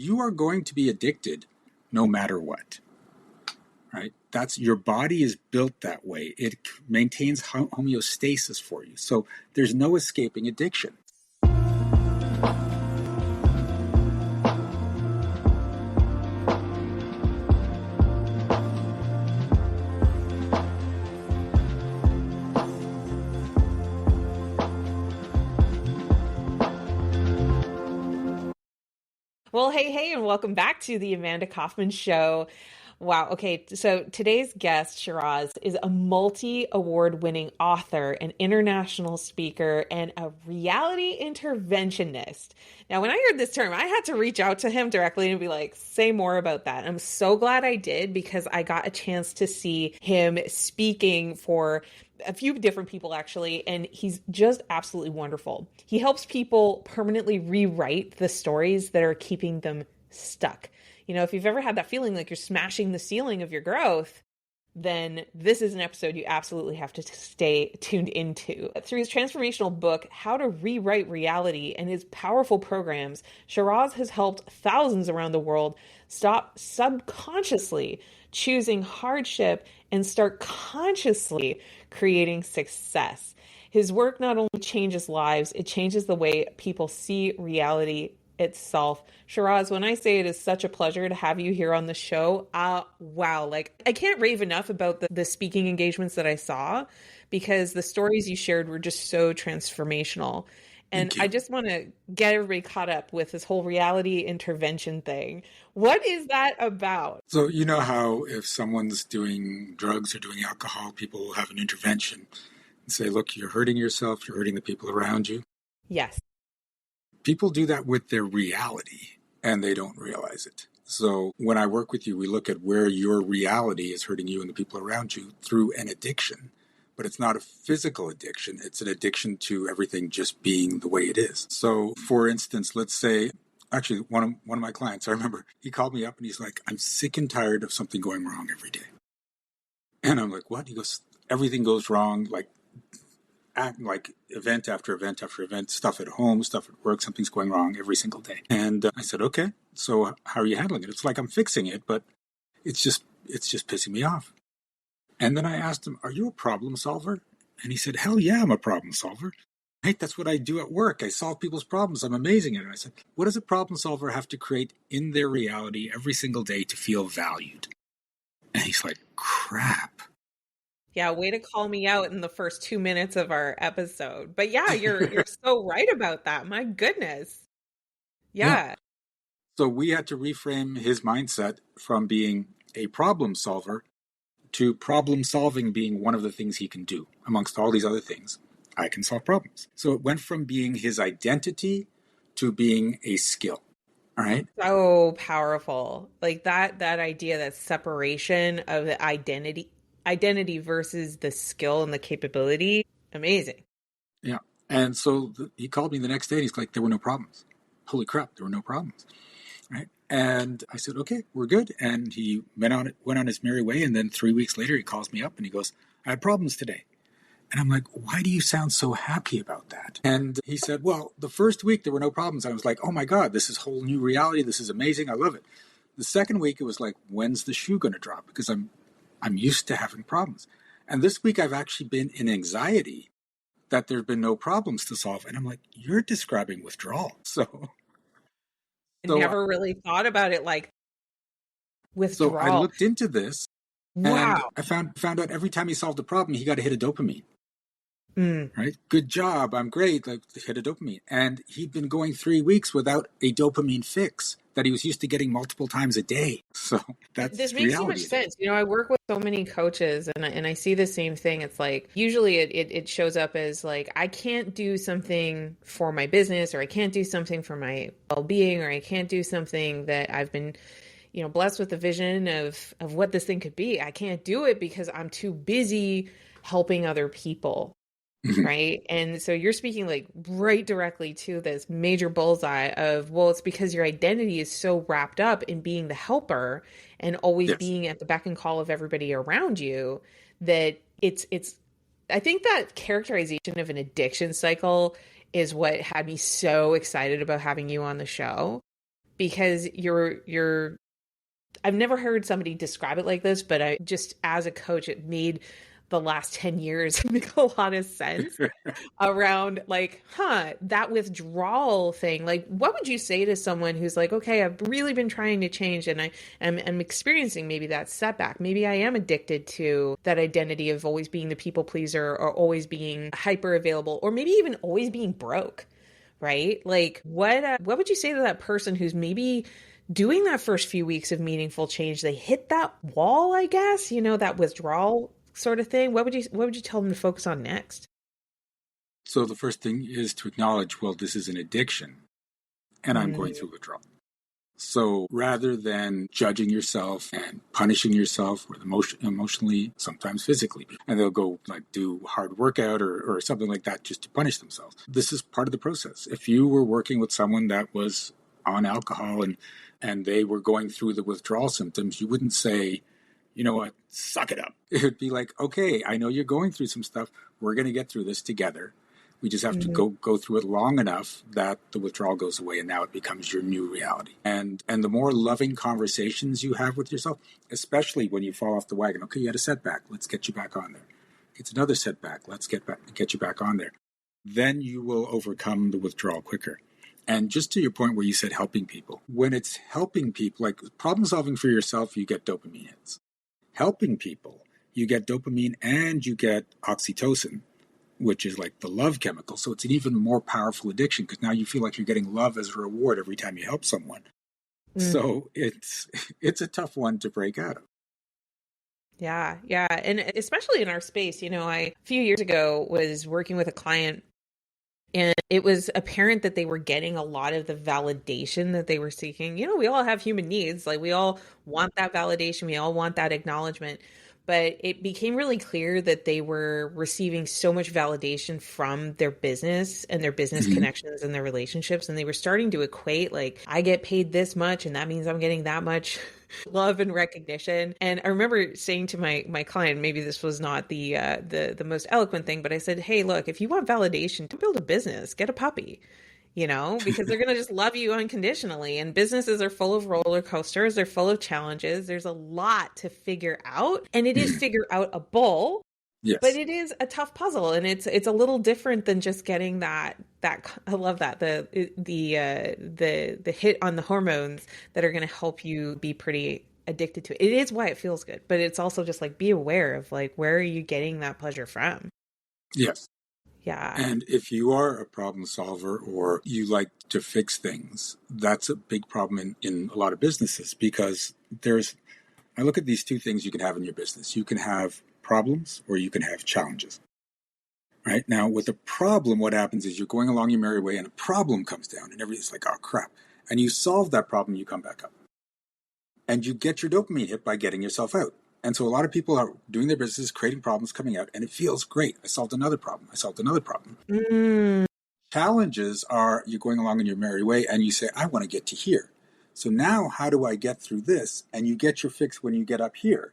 you are going to be addicted no matter what, right? Your body is built that way. It maintains homeostasis for you. So there's no escaping addiction. Well, hey, and welcome back to the Amanda Kaufman Show. Wow. Okay. So today's guest, Shiraz, is a multi-award-winning author, an international speaker, and a reality interventionist. Now, when I heard this term, I had to reach out to him directly and be like, say more about that. I'm so glad I did, because I got a chance to see him speaking for a few different people, actually, and he's just absolutely wonderful. He helps people permanently rewrite the stories that are keeping them stuck. You know, if you've ever had that feeling like you're smashing the ceiling of your growth, then this is an episode you absolutely have to stay tuned into. Through his transformational book, How to Rewrite Reality, and his powerful programs, Shiraz has helped thousands around the world stop subconsciously choosing hardship and start consciously creating success. His work not only changes lives, it changes the way people see reality itself. Shiraz, when I say it is such a pleasure to have you here on the show, wow, like I can't rave enough about the speaking engagements that I saw, because the stories you shared were just so transformational. And I just want to get everybody caught up with this whole reality intervention thing. What is that about? So you know how if someone's doing drugs or doing alcohol, people will have an intervention and say, look, you're hurting yourself, you're hurting the people around you. Yes. People do that with their reality and they don't realize it. So when I work with you, we look at where your reality is hurting you and the people around you through an addiction. But it's not a physical addiction. It's an addiction to everything just being the way it is. So, for instance, let's say, actually, one of my clients, I remember, he called me up and he's like, I'm sick and tired of something going wrong every day. And I'm like, what? He goes, everything goes wrong, like event after event after event, stuff at home, stuff at work, something's going wrong every single day. And I said, okay, so how are you handling it? It's like I'm fixing it, but it's just pissing me off. And then I asked him, are you a problem solver? And he said, hell yeah, I'm a problem solver. Right? That's what I do at work. I solve people's problems. I'm amazing at it. I said, what does a problem solver have to create in their reality every single day to feel valued? And he's like, crap. Yeah, way to call me out in the first 2 minutes of our episode. But yeah, you're so right about that. My goodness. Yeah. So we had to reframe his mindset from being a problem solver to problem solving being one of the things he can do. Amongst all these other things, I can solve problems. So it went from being his identity to being a skill. All right. So powerful. Like that idea, that separation of the identity versus the skill and the capability. Amazing. Yeah. And so he called me the next day and he's like, there were no problems. Holy crap, there were no problems. Right. And I said, okay, we're good. And he went on his merry way. And then 3 weeks later, he calls me up and he goes, I had problems today. And I'm like, why do you sound so happy about that? And he said, well, the first week there were no problems. I was like, oh my God, this is whole new reality. This is amazing. I love it. The second week, it was like, when's the shoe going to drop? Because I'm used to having problems. And this week I've actually been in anxiety that there've been no problems to solve. And I'm like, you're describing withdrawal. So I never really thought about it like withdrawal. So I looked into this. Wow. And I found out every time he solved a problem, he got a hit of dopamine. Right? Good job. I'm great. Like, hit a dopamine. And he'd been going 3 weeks without a dopamine fix that he was used to getting multiple times a day. So that's this makes so much sense. You know, I work with so many coaches and I see the same thing. It's like, usually it shows up as like, I can't do something for my business, or I can't do something for my well-being, or I can't do something that I've been, you know, blessed with the vision of what this thing could be. I can't do it because I'm too busy helping other people. Right. And so you're speaking like right directly to this major bullseye of, well, it's because your identity is so wrapped up in being the helper and always being at the beck and call of everybody around you that it's, I think that characterization of an addiction cycle is what had me so excited about having you on the show, because I've never heard somebody describe it like this, but I just, as a coach, it made the last 10 years make a lot of sense around like, that withdrawal thing. Like, what would you say to someone who's like, okay, I've really been trying to change and I'm experiencing maybe that setback. Maybe I am addicted to that identity of always being the people pleaser or always being hyper available or maybe even always being broke, right? Like, what would you say to that person who's maybe doing that first few weeks of meaningful change? They hit that wall, I guess, that withdrawal sort of thing. What would you tell them to focus on next? So the first thing is to acknowledge, well, this is an addiction and I'm going through withdrawal. So rather than judging yourself and punishing yourself or emotionally, sometimes physically, and they'll go like do hard workout or something like that just to punish themselves. This is part of the process. If you were working with someone that was on alcohol and they were going through the withdrawal symptoms, you wouldn't say, you know what, suck it up. It would be like, okay, I know you're going through some stuff. We're going to get through this together. We just have to go through it long enough that the withdrawal goes away and now it becomes your new reality. And the more loving conversations you have with yourself, especially when you fall off the wagon, okay, you had a setback. Let's get you back on there. It's another setback. Let's get you back on there. Then you will overcome the withdrawal quicker. And just to your point where you said helping people, when it's helping people, like problem solving for yourself, you get dopamine hits. Helping people, you get dopamine and you get oxytocin, which is like the love chemical. So it's an even more powerful addiction because now you feel like you're getting love as a reward every time you help someone. So it's a tough one to break out of. Yeah. And especially in our space, I a few years ago was working with a client and it was apparent that they were getting a lot of the validation that they were seeking. We all have human needs. Like we all want that validation. We all want that acknowledgement. But it became really clear that they were receiving so much validation from their business and their business connections and their relationships. And they were starting to equate like, I get paid this much and that means I'm getting that much love and recognition. And I remember saying to my client, maybe this was not the most eloquent thing, but I said, hey, look, if you want validation, to build a business, get a puppy. Because they're going to just love you unconditionally. And businesses are full of roller coasters. They're full of challenges. There's a lot to figure out. And it is figure out a bull. Yes. But it is a tough puzzle. And it's a little different than just getting that I love that, the hit on the hormones that are going to help you be pretty addicted to it. It is why it feels good. But it's also just like, be aware of like, where are you getting that pleasure from? Yes. Yeah. And if you are a problem solver or you like to fix things, that's a big problem in a lot of businesses because I look at these two things you can have in your business. You can have problems or you can have challenges. Right? Now, with a problem, what happens is you're going along your merry way and a problem comes down and everything's like, oh, crap. And you solve that problem, you come back up. And you get your dopamine hit by getting yourself out. And so a lot of people are doing their business, creating problems, coming out, and it feels great. I solved another problem. Challenges are you're going along in your merry way and you say, I want to get to here. So now how do I get through this? And you get your fix when you get up here.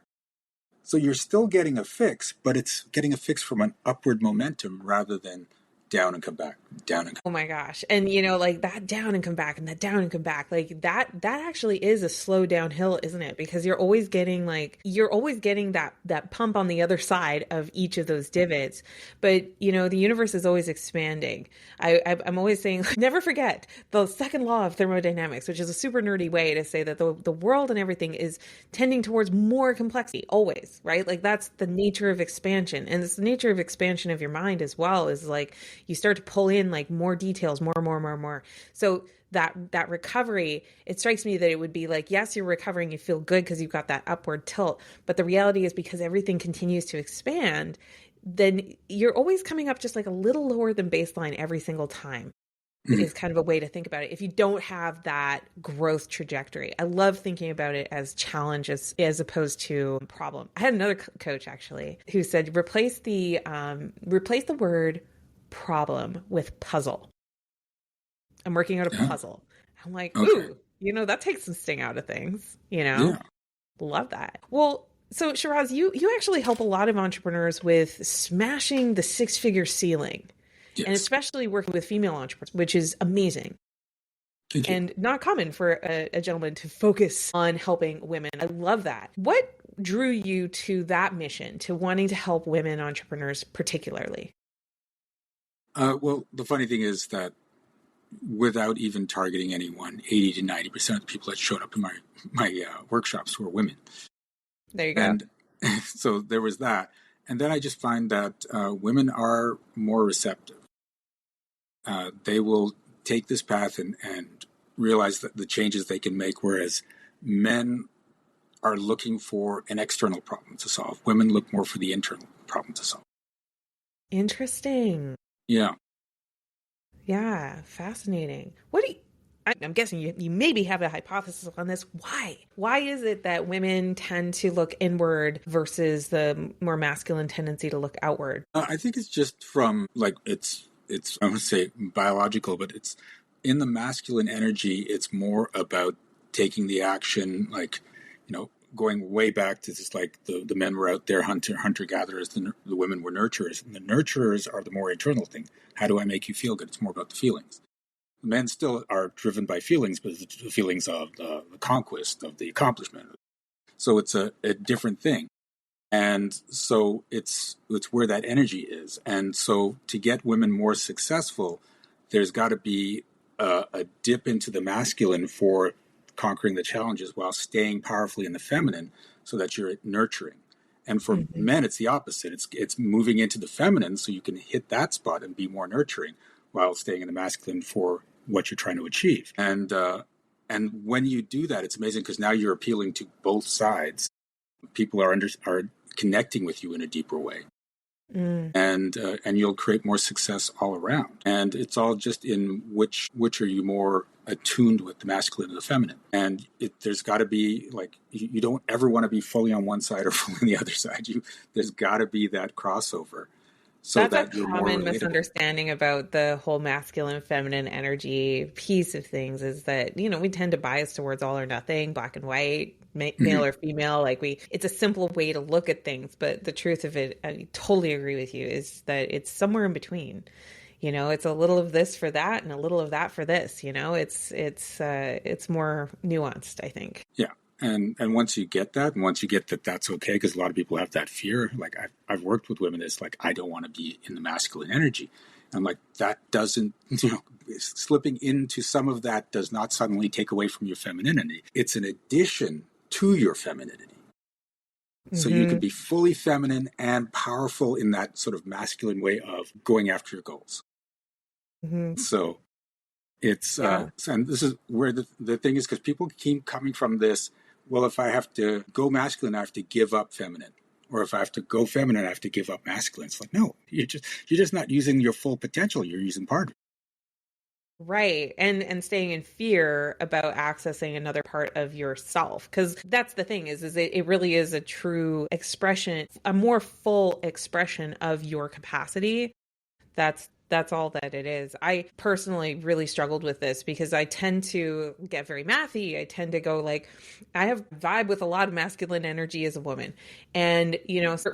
So you're still getting a fix, but it's getting a fix from an upward momentum rather than down and come back, down and come back. Oh my gosh. And like that down and come back and that down and come back, like that actually is a slow downhill, isn't it? Because you're always getting that pump on the other side of each of those divots. But the universe is always expanding. I'm always saying, never forget the second law of thermodynamics, which is a super nerdy way to say that the world and everything is tending towards more complexity always, right? Like that's the nature of expansion. And it's the nature of expansion of your mind as well, is like, you start to pull in like more details, more. So that recovery, it strikes me that it would be like, yes, you're recovering, you feel good because you've got that upward tilt. But the reality is because everything continues to expand, then you're always coming up just like a little lower than baseline every single time. Is kind of a way to think about it. If you don't have that growth trajectory, I love thinking about it as challenges as opposed to problem. I had another coach actually who said, replace the word problem with puzzle. I'm working out a puzzle. I'm like, ooh, that takes some sting out of things, Yeah. Love that. Well, so Shiraz, you actually help a lot of entrepreneurs with smashing the 6-figure ceiling. Yes. And especially working with female entrepreneurs, which is amazing. Thank you. and not common for a gentleman to focus on helping women. I love that. What drew you to that mission, to wanting to help women entrepreneurs particularly? Well, the funny thing is that without even targeting anyone, 80 to 90% of the people that showed up in my workshops were women. There you go. And so there was that. And then I just find that women are more receptive. They will take this path and realize that the changes they can make, whereas men are looking for an external problem to solve. Women look more for the internal problem to solve. Interesting. Yeah. Yeah, fascinating. I'm guessing you maybe have a hypothesis on this. Why? Why is it that women tend to look inward versus the more masculine tendency to look outward? I think it's just from it's I would say biological, but it's in the masculine energy. It's more about taking the action, going way back to just like the men were out there hunter gatherers, the women were nurturers, and the nurturers are the more internal thing. How do I make you feel good? It's more about the feelings. The men still are driven by feelings, but it's the feelings of the conquest, of the accomplishment. So it's a different thing. And so it's where that energy is. And so to get women more successful, there's got to be a dip into the masculine for conquering the challenges while staying powerfully in the feminine so that you're nurturing. And for men, it's the opposite. It's moving into the feminine so you can hit that spot and be more nurturing while staying in the masculine for what you're trying to achieve. And when you do that, it's amazing because now you're appealing to both sides. People are connecting with you in a deeper way. And you'll create more success all around. And it's all just in which are you more attuned with, the masculine and the feminine. And there's got to be you don't ever want to be fully on one side or fully on the other side. There's got to be that crossover. So That's that a common misunderstanding about the whole masculine feminine energy piece of things is that, we tend to bias towards all or nothing, black and white, male or female. It's a simple way to look at things. But the truth of it, I totally agree with you, is that it's somewhere in between. It's a little of this for that and a little of that for this. It's more nuanced, I think. Yeah. And once you get that, and once you get that that's okay, because a lot of people have that fear. I've worked with women that's I don't want to be in the masculine energy. And I'm that doesn't, slipping into some of that does not suddenly take away from your femininity. It's an addition to your femininity. So you can be fully feminine and powerful in that sort of masculine way of going after your goals. So it's, and this is where the thing is, because people keep coming from this, well, if I have to go masculine, I have to give up feminine. Or if I have to go feminine, I have to give up masculine. It's no, you're just not using your full potential. You're using part of it. Right. And staying in fear about accessing another part of yourself. Because that's the thing is it really is a true expression, a more full expression of your capacity. That's all that it is. I personally really struggled with this because I tend to get very mathy. I tend to go I have vibe with a lot of masculine energy as a woman. And,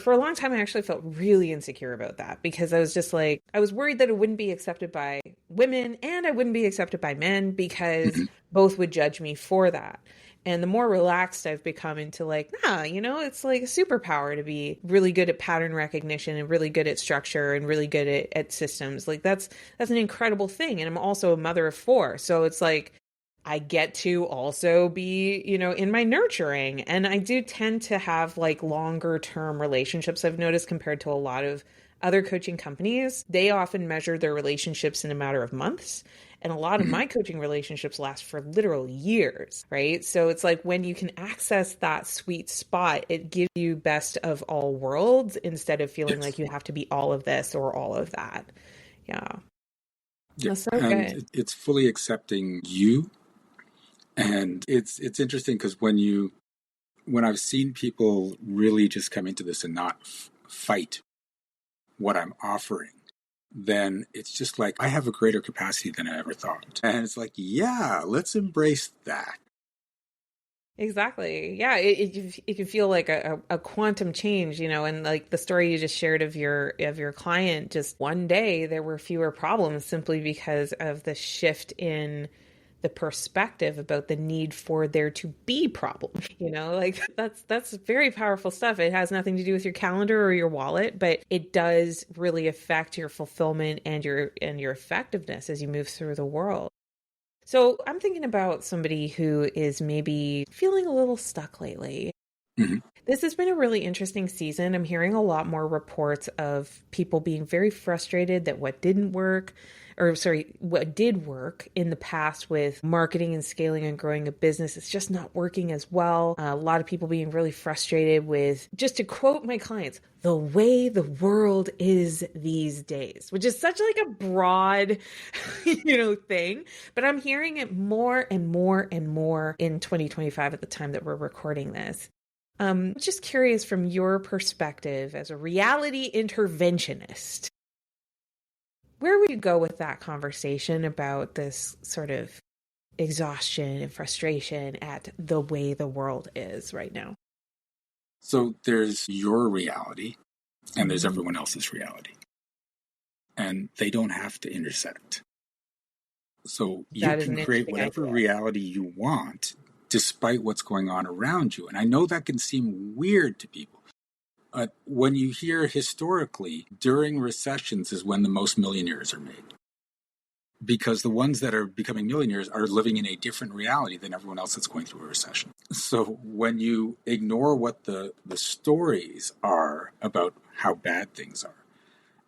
for a long time, I actually felt really insecure about that because I was just I was worried that it wouldn't be accepted by women and I wouldn't be accepted by men because both would judge me for that. And the more relaxed I've become into it's a superpower to be really good at pattern recognition and really good at structure and really good at systems. That's an incredible thing. And I'm also a mother of 4. So it's I get to also be, in my nurturing. And I do tend to have longer term relationships, I've noticed, compared to a lot of other coaching companies. They often measure their relationships in a matter of months. And a lot of my coaching relationships last for literal years, right? So it's when you can access that sweet spot, it gives you best of all worlds instead of feeling like you have to be all of this or all of that. Yeah. That's so good. It's fully accepting you. And it's interesting because when I've seen people really just come into this and not fight what I'm offering, then it's just I have a greater capacity than I ever thought. And it's yeah, let's embrace that. Exactly. Yeah. It can feel like a quantum change, and the story you just shared of your client, just one day there were fewer problems simply because of the shift in the perspective about the need for there to be problems. Like that's very powerful stuff. It has nothing to do with your calendar or your wallet, but it does really affect your fulfillment and your effectiveness as you move through the world. So I'm thinking about somebody who is maybe feeling a little stuck lately. Mm-hmm. This has been a really interesting season. I'm hearing a lot more reports of people being very frustrated that what did work in the past with marketing and scaling and growing a business, it's just not working as well. A lot of people being really frustrated with, just to quote my clients, the way the world is these days, which is such like a broad, thing. But I'm hearing it more and more and more in 2025 at the time that we're recording this. Just curious from your perspective as a reality interventionist, where would you go with that conversation about this sort of exhaustion and frustration at the way the world is right now? So there's your reality and there's everyone else's reality. And they don't have to intersect. So you can create whatever reality you want despite what's going on around you. And I know that can seem weird to people. But when you hear historically, during recessions is when the most millionaires are made. Because the ones that are becoming millionaires are living in a different reality than everyone else that's going through a recession. So when you ignore what the stories are about how bad things are,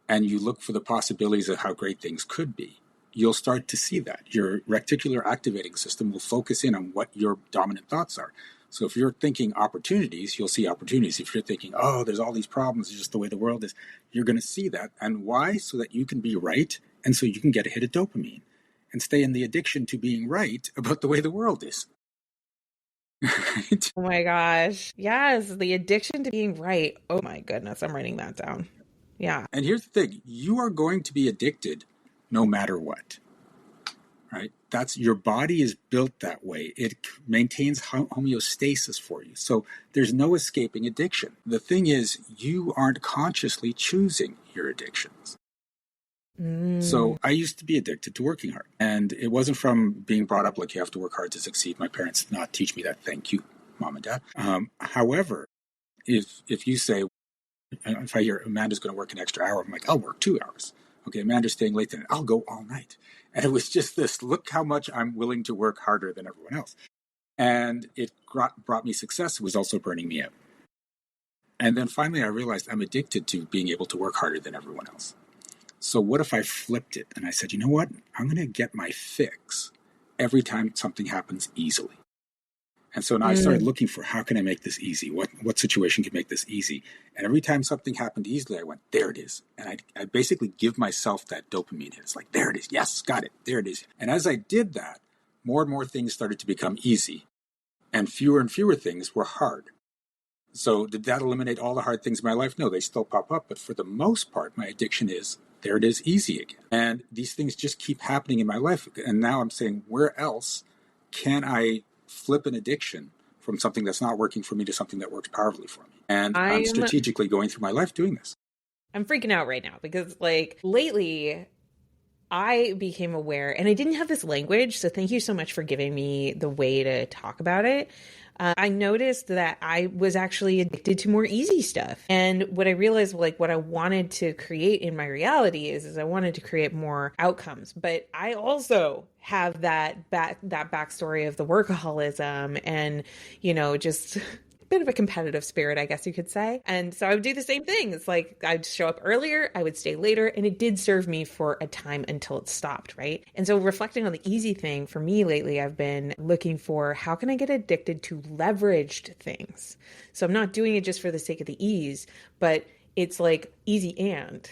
and you look for the possibilities of how great things could be, you'll start to see that. Your reticular activating system will focus in on what your dominant thoughts are. So if you're thinking opportunities, you'll see opportunities. If you're thinking, oh, there's all these problems, it's just the way the world is, you're going to see that. And why? So that you can be right, and so you can get a hit of dopamine and stay in the addiction to being right about the way the world is. Oh my gosh. Yes, the addiction to being right. Oh my goodness, I'm writing that down. Yeah. And here's the thing. You are going to be addicted no matter what. Right? Your body is built that way. It maintains homeostasis for you. So there's no escaping addiction. The thing is, you aren't consciously choosing your addictions. So I used to be addicted to working hard. And it wasn't from being brought up like you have to work hard to succeed. My parents did not teach me that. Thank you, Mom and Dad. However, if you say, if I hear Amanda's going to work an extra hour, I'm like, I'll work 2 hours. Okay, Amanda's staying late tonight, I'll go all night. And it was just this, look how much I'm willing to work harder than everyone else. And it brought me success. It was also burning me out. And then finally I realized I'm addicted to being able to work harder than everyone else. So what if I flipped it and I said, you know what? I'm going to get my fix every time something happens easily. And so now I started looking for, how can I make this easy? What situation can make this easy? And every time something happened easily, I went, there it is. And I basically give myself that dopamine hit. It's like, there it is. Yes, got it. There it is. And as I did that, more and more things started to become easy. And fewer things were hard. So did that eliminate all the hard things in my life? No, they still pop up. But for the most part, my addiction is, there it is, easy again. And these things just keep happening in my life. And now I'm saying, where else can I flip an addiction from something that's not working for me to something that works powerfully for me? And I'm strategically going through my life doing this. I'm freaking out right now because lately I became aware, and I didn't have this language, so thank you so much for giving me the way to talk about it. I noticed that I was actually addicted to more easy stuff. And what I realized, what I wanted to create in my reality is I wanted to create more outcomes. But I also have that backstory of the workaholism and, just bit of a competitive spirit, I guess you could say. And so I would do the same thing. It's like I'd show up earlier, I would stay later, and it did serve me for a time until it stopped, right? And so reflecting on the easy thing for me lately, I've been looking for, how can I get addicted to leveraged things? So I'm not doing it just for the sake of the ease, but it's like easy and,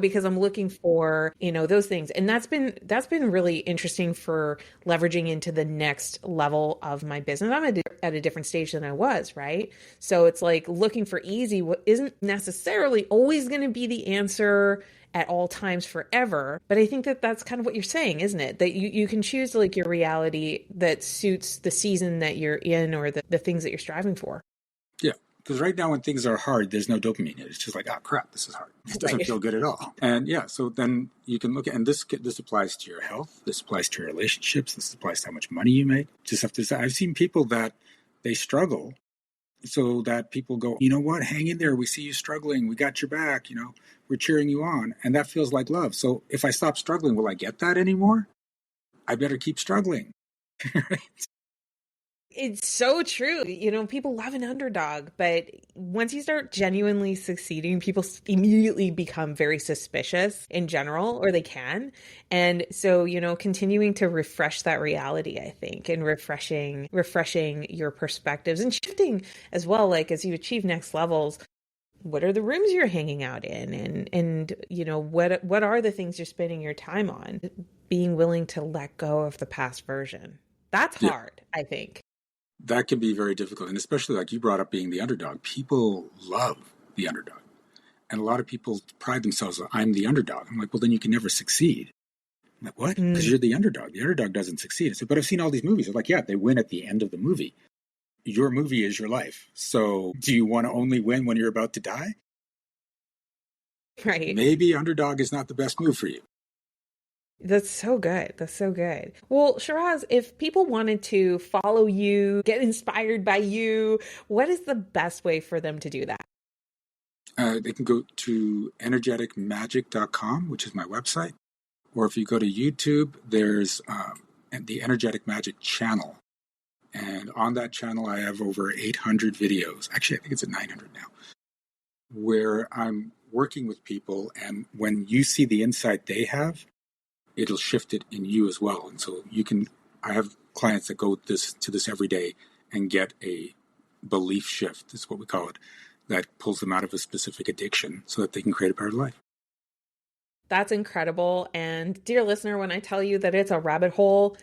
because I'm looking for, those things. And that's been really interesting for leveraging into the next level of my business. I'm at a different stage than I was, right? So it's like looking for easy, what isn't necessarily always going to be the answer at all times forever. But I think that that's kind of what you're saying, isn't it? That you can choose your reality that suits the season that you're in or the things that you're striving for. Yeah. Because right now when things are hard, there's no dopamine in it. It's just like, oh crap, this is hard. It doesn't Right. feel good at all. And yeah, so then you can look at, and this applies to your health. This applies to your relationships. This applies to how much money you make. Just have to, I've seen people that they struggle so that people go, you know what, hang in there. We see you struggling. We got your back. We're cheering you on. And that feels like love. So if I stop struggling, will I get that anymore? I better keep struggling. It's so true. People love an underdog, but once you start genuinely succeeding, people immediately become very suspicious in general, or they can. And so, continuing to refresh that reality, I think, and refreshing your perspectives and shifting as well, like as you achieve next levels. What are the rooms you're hanging out in? And what are the things you're spending your time on? Being willing to let go of the past version. That's hard, I think. That can be very difficult. And especially like you brought up being the underdog. People love the underdog. And a lot of people pride themselves on, I'm the underdog. I'm like, well, then you can never succeed. I'm like, what? Because you're the underdog. The underdog doesn't succeed. I said, but I've seen all these movies. They're like, yeah, they win at the end of the movie. Your movie is your life. So do you want to only win when you're about to die? Right. Maybe underdog is not the best move for you. That's so good. That's so good. Well, Shiraz, if people wanted to follow you, get inspired by you, what is the best way for them to do that? They can go to energeticmagic.com, which is my website. Or if you go to YouTube, there's the Energetic Magic channel. And on that channel, I have over 800 videos. Actually, I think it's at 900 now, where I'm working with people. And when you see the insight they have, it'll shift it in you as well. And so I have clients that go to this every day and get a belief shift, is what we call it, that pulls them out of a specific addiction so that they can create a better life. That's incredible. And dear listener, when I tell you that it's a rabbit hole,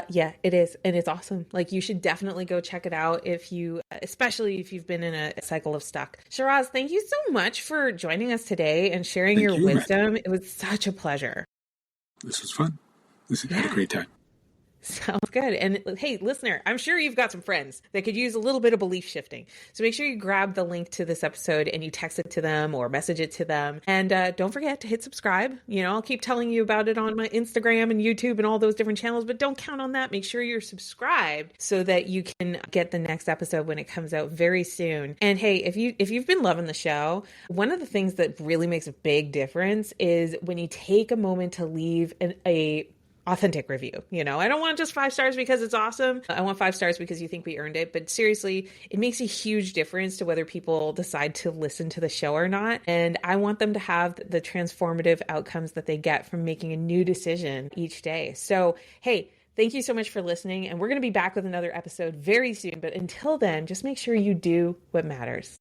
yeah, it is. And it's awesome. Like, you should definitely go check it out especially if you've been in a cycle of stuck. Shiraz, thank you so much for joining us today and sharing your wisdom. It was such a pleasure. This was fun. Had a great time. Sounds good. And hey, listener, I'm sure you've got some friends that could use a little bit of belief shifting. So make sure you grab the link to this episode and you text it to them or message it to them. And don't forget to hit subscribe. I'll keep telling you about it on my Instagram and YouTube and all those different channels, but don't count on that. Make sure you're subscribed so that you can get the next episode when it comes out very soon. And hey, if you've been loving the show, one of the things that really makes a big difference is when you take a moment to leave a authentic review. I don't want just 5 stars because it's awesome. I want 5 stars because you think we earned it. But seriously, it makes a huge difference to whether people decide to listen to the show or not. And I want them to have the transformative outcomes that they get from making a new decision each day. So, hey, thank you so much for listening. And we're going to be back with another episode very soon. But until then, just make sure you do what matters.